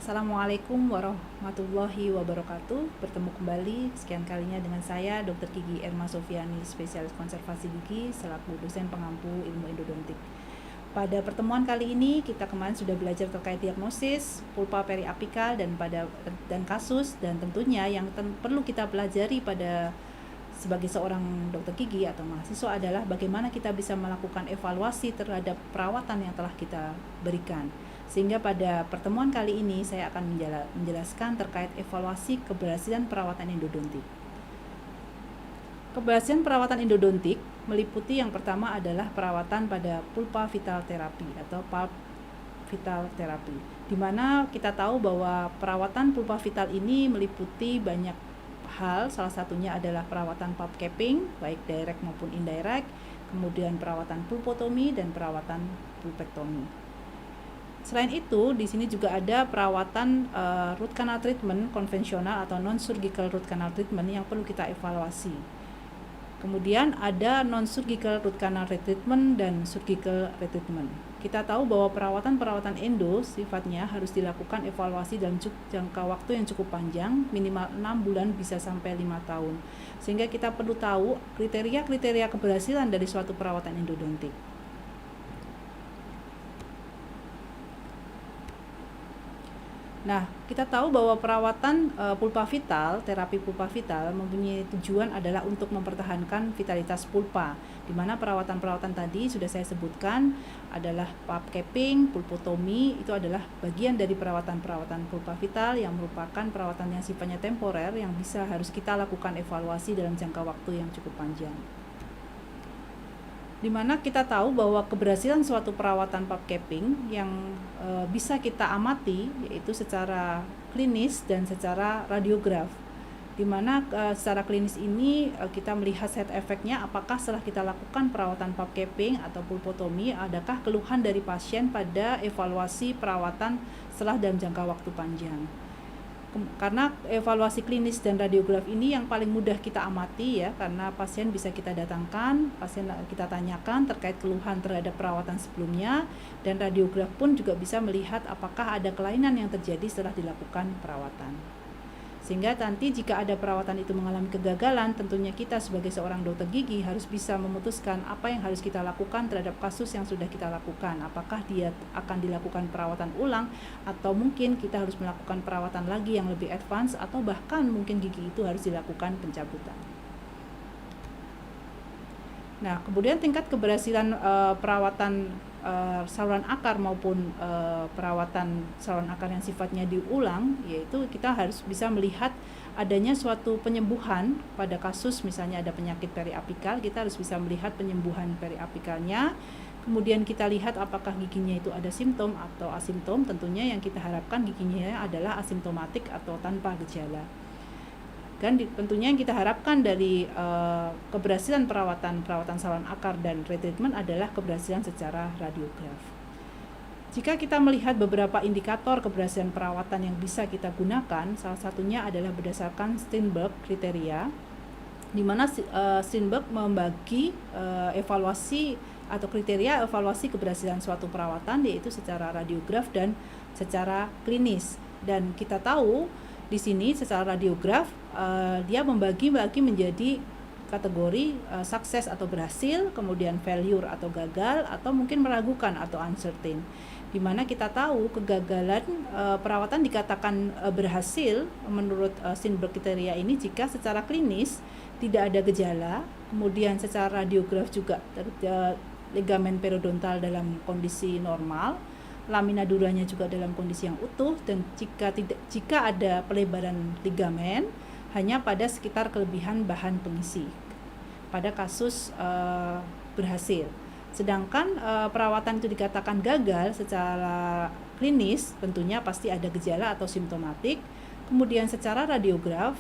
Assalamualaikum warahmatullahi wabarakatuh. Bertemu kembali sekian kalinya dengan saya Dr. Gigi Erma Sofiani, spesialis konservasi gigi selaku dosen pengampu ilmu endodontik. Pada pertemuan kali ini kita kemarin sudah belajar terkait diagnosis pulpa periapikal dan kasus, dan tentunya yang perlu kita pelajari pada sebagai seorang dokter gigi atau mahasiswa adalah bagaimana kita bisa melakukan evaluasi terhadap perawatan yang telah kita berikan. Sehingga pada pertemuan kali ini saya akan menjelaskan terkait evaluasi keberhasilan perawatan endodontik. Keberhasilan perawatan endodontik meliputi yang pertama adalah perawatan pada pulpa vital therapy atau pulp vital therapy, di mana kita tahu bahwa perawatan pulpa vital ini meliputi banyak hal. Salah satunya adalah perawatan pulp capping, baik direct maupun indirect, kemudian perawatan pulpotomi dan perawatan pulpectomy. Selain itu, di sini juga ada perawatan root canal treatment konvensional atau non-surgical root canal treatment yang perlu kita evaluasi. Kemudian ada non-surgical root canal retreatment dan surgical retreatment. Kita tahu bahwa perawatan endo sifatnya harus dilakukan evaluasi dalam jangka waktu yang cukup panjang, minimal 6 bulan bisa sampai 5 tahun. Sehingga kita perlu tahu kriteria-kriteria keberhasilan dari suatu perawatan endodontik. Nah, kita tahu bahwa perawatan pulpa vital, terapi pulpa vital mempunyai tujuan adalah untuk mempertahankan vitalitas pulpa, di mana perawatan-perawatan tadi sudah saya sebutkan adalah pulp capping, pulpotomi, itu adalah bagian dari perawatan-perawatan pulpa vital yang merupakan perawatan yang sifatnya temporer yang harus kita lakukan evaluasi dalam jangka waktu yang cukup panjang. Di mana kita tahu bahwa keberhasilan suatu perawatan pulp capping yang bisa kita amati yaitu secara klinis dan secara radiograf, di mana secara klinis ini kita melihat side effect-nya, apakah setelah kita lakukan perawatan pulp capping atau pulpotomi adakah keluhan dari pasien pada evaluasi perawatan setelah dalam jangka waktu panjang. Karena evaluasi klinis dan radiograf ini yang paling mudah kita amati ya, karena pasien bisa kita datangkan, pasien kita tanyakan terkait keluhan terhadap perawatan sebelumnya, dan radiograf pun juga bisa melihat apakah ada kelainan yang terjadi setelah dilakukan perawatan. Sehingga nanti jika ada perawatan itu mengalami kegagalan, tentunya kita sebagai seorang dokter gigi harus bisa memutuskan apa yang harus kita lakukan terhadap kasus yang sudah kita lakukan. Apakah dia akan dilakukan perawatan ulang, atau mungkin kita harus melakukan perawatan lagi yang lebih advance, atau bahkan mungkin gigi itu harus dilakukan pencabutan. Nah, kemudian tingkat keberhasilan perawatan saluran akar maupun perawatan saluran akar yang sifatnya diulang, yaitu kita harus bisa melihat adanya suatu penyembuhan pada kasus misalnya ada penyakit periapikal, kita harus bisa melihat penyembuhan periapikalnya. Kemudian kita lihat apakah giginya itu ada simptom atau asimptom. Tentunya yang kita harapkan giginya adalah asimptomatik atau tanpa gejala. Dan tentunya yang kita harapkan dari keberhasilan perawatan saluran akar dan retreatment adalah keberhasilan secara radiograf. Jika kita melihat beberapa indikator keberhasilan perawatan yang bisa kita gunakan, salah satunya adalah berdasarkan Steinberg kriteria, di mana Steinberg membagi evaluasi atau kriteria evaluasi keberhasilan suatu perawatan, yaitu secara radiograf dan secara klinis. Dan kita tahu di sini secara radiograf dia membagi menjadi kategori sukses atau berhasil, kemudian failure atau gagal, atau mungkin meragukan atau uncertain. Di mana kita tahu kegagalan perawatan dikatakan berhasil menurut Steinberg kriteria ini jika secara klinis tidak ada gejala, kemudian secara radiograf juga ligamen periodontal dalam kondisi normal, lamina duranya juga dalam kondisi yang utuh, dan jika ada pelebaran ligamen hanya pada sekitar kelebihan bahan pengisi pada kasus berhasil. Sedangkan perawatan itu dikatakan gagal secara klinis, tentunya pasti ada gejala atau simptomatik. Kemudian secara radiograf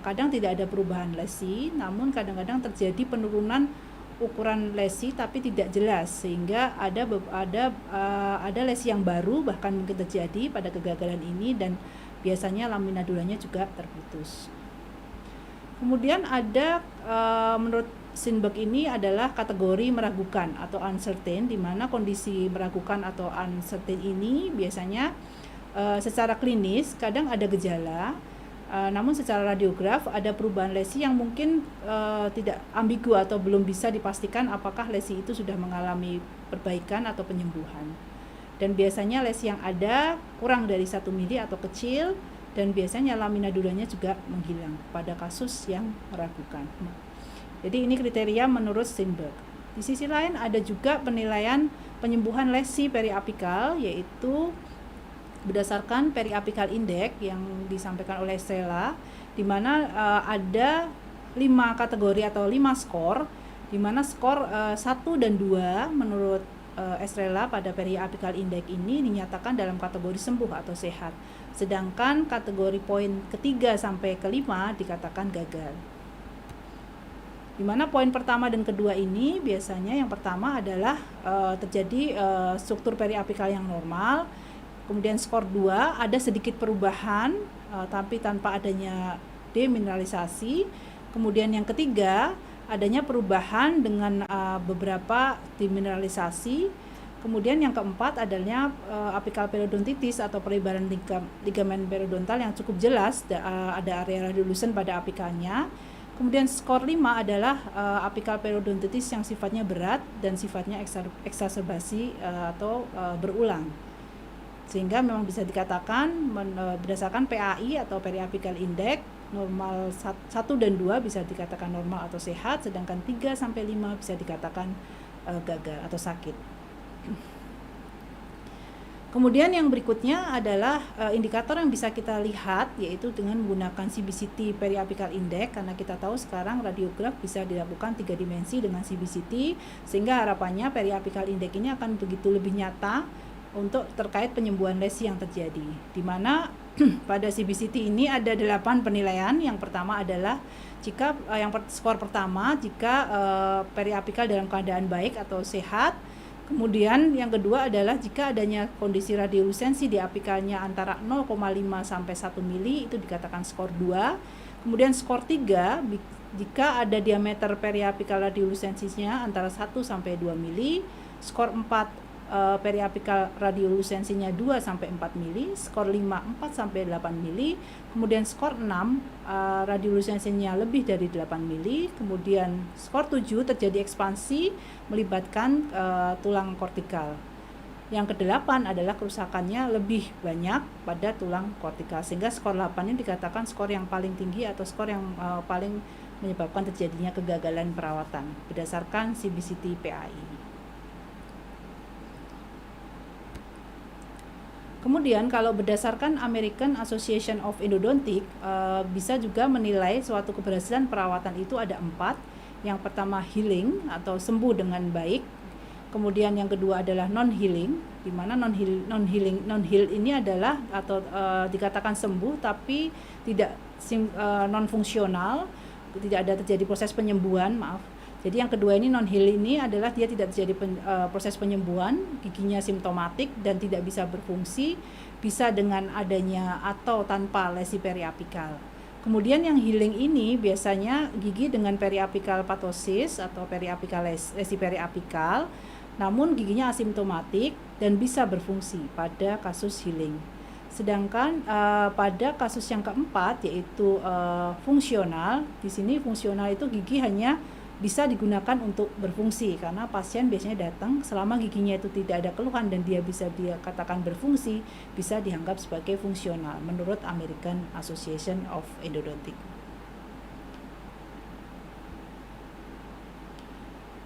kadang tidak ada perubahan lesi, namun kadang-kadang terjadi penurunan ukuran lesi tapi tidak jelas, sehingga ada lesi yang baru bahkan mungkin terjadi pada kegagalan ini, dan biasanya lamina duranya juga terputus. Kemudian ada menurut Steinberg ini adalah kategori meragukan atau uncertain, di mana kondisi meragukan atau uncertain ini biasanya secara klinis kadang ada gejala, namun secara radiograf ada perubahan lesi yang mungkin tidak ambigu atau belum bisa dipastikan apakah lesi itu sudah mengalami perbaikan atau penyembuhan. Dan biasanya lesi yang ada kurang dari 1 mili atau kecil, dan biasanya lamina duranya juga menghilang pada kasus yang meragukan. Jadi ini kriteria menurut Steinberg. Di sisi lain ada juga penilaian penyembuhan lesi periapikal, yaitu berdasarkan periapikal index yang disampaikan oleh Estrella, di mana ada 5 kategori atau 5 skor, di mana skor 1 dan 2 menurut Estrella pada periapikal index ini dinyatakan dalam kategori sembuh atau sehat, sedangkan kategori poin ketiga sampai kelima dikatakan gagal. Di mana poin pertama dan kedua ini biasanya yang pertama adalah terjadi struktur periapikal yang normal, kemudian skor 2 ada sedikit perubahan tapi tanpa adanya demineralisasi, kemudian yang ketiga adanya perubahan dengan beberapa demineralisasi, kemudian yang keempat adanya apikal periodontitis atau pelebaran ligamen periodontal yang cukup jelas, ada area radiolucent pada apikalnya. Kemudian skor 5 adalah apikal periodontitis yang sifatnya berat dan sifatnya eksaserbasi atau berulang. Sehingga memang bisa dikatakan berdasarkan PAI atau periapikal index, normal 1 dan 2 bisa dikatakan normal atau sehat, sedangkan 3 sampai 5 bisa dikatakan gagal atau sakit. Kemudian yang berikutnya adalah indikator yang bisa kita lihat, yaitu dengan menggunakan CBCT periapikal index, karena kita tahu sekarang radiograf bisa dilakukan 3 dimensi dengan CBCT, sehingga harapannya periapikal index ini akan begitu lebih nyata untuk terkait penyembuhan lesi yang terjadi, di mana pada CBCT ini ada 8 penilaian. Yang pertama adalah jika skor pertama jika periapikal dalam keadaan baik atau sehat. Kemudian yang kedua adalah jika adanya kondisi radiolusensi di apikalnya antara 0,5 sampai 1 mili, itu dikatakan skor 2. Kemudian skor 3 jika ada diameter periapikal radiolusensinya antara 1 sampai 2 mili. Skor 4 periapikal radiolusensinya 2 sampai 4 mili, skor 5 4 sampai 8 mili, kemudian skor 6 radiolusensinya lebih dari 8 mili, kemudian skor 7 terjadi ekspansi melibatkan tulang kortikal. Yang ke-8 adalah kerusakannya lebih banyak pada tulang kortikal, sehingga skor 8 ini dikatakan skor yang paling tinggi atau skor yang paling menyebabkan terjadinya kegagalan perawatan berdasarkan CBCT PAI. Kemudian kalau berdasarkan American Association of Endodontics, bisa juga menilai suatu keberhasilan perawatan itu ada 4. Yang pertama healing atau sembuh dengan baik. Kemudian yang kedua adalah non-healing, di mana non-heal ini adalah atau dikatakan sembuh tapi tidak non-fungsional, tidak ada terjadi proses penyembuhan, Jadi yang kedua ini non-heal ini adalah dia tidak terjadi proses penyembuhan, giginya simptomatik dan tidak bisa berfungsi, bisa dengan adanya atau tanpa lesi periapikal. Kemudian yang healing ini biasanya gigi dengan periapikal patosis atau periapikal lesi periapikal, namun giginya asimptomatik dan bisa berfungsi pada kasus healing. Sedangkan pada kasus yang keempat yaitu fungsional, di sini fungsional itu gigi hanya bisa digunakan untuk berfungsi karena pasien biasanya datang selama giginya itu tidak ada keluhan dan dia katakan berfungsi, bisa dianggap sebagai fungsional menurut American Association of Endodontics.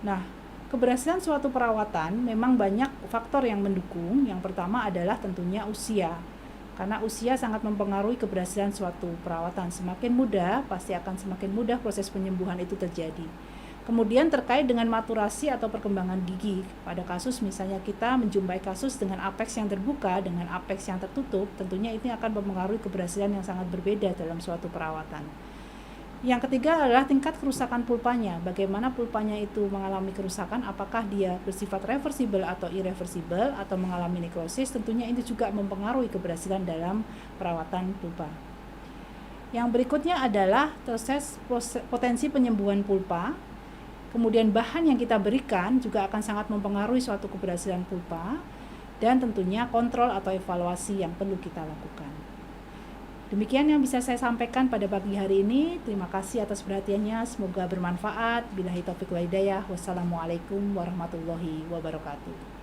Nah, keberhasilan suatu perawatan memang banyak faktor yang mendukung. Yang pertama adalah tentunya usia. Karena usia sangat mempengaruhi keberhasilan suatu perawatan. Semakin muda, pasti akan semakin mudah proses penyembuhan itu terjadi. Kemudian terkait dengan maturasi atau perkembangan gigi. Pada kasus misalnya kita menjumpai kasus dengan apeks yang terbuka dengan apeks yang tertutup, tentunya ini akan mempengaruhi keberhasilan yang sangat berbeda dalam suatu perawatan. Yang ketiga adalah tingkat kerusakan pulpanya. Bagaimana pulpanya itu mengalami kerusakan, apakah dia bersifat reversible atau irreversible atau mengalami nekrosis, tentunya ini juga mempengaruhi keberhasilan dalam perawatan pulpa. Yang berikutnya adalah potensi penyembuhan pulpa. Kemudian bahan yang kita berikan juga akan sangat mempengaruhi suatu keberhasilan pulpa. dan tentunya kontrol atau evaluasi yang perlu kita lakukan. Demikian yang bisa saya sampaikan pada pagi hari ini. Terima kasih atas perhatiannya, semoga bermanfaat. Billahi taufiq wal hidayah. Wassalamualaikum warahmatullahi wabarakatuh.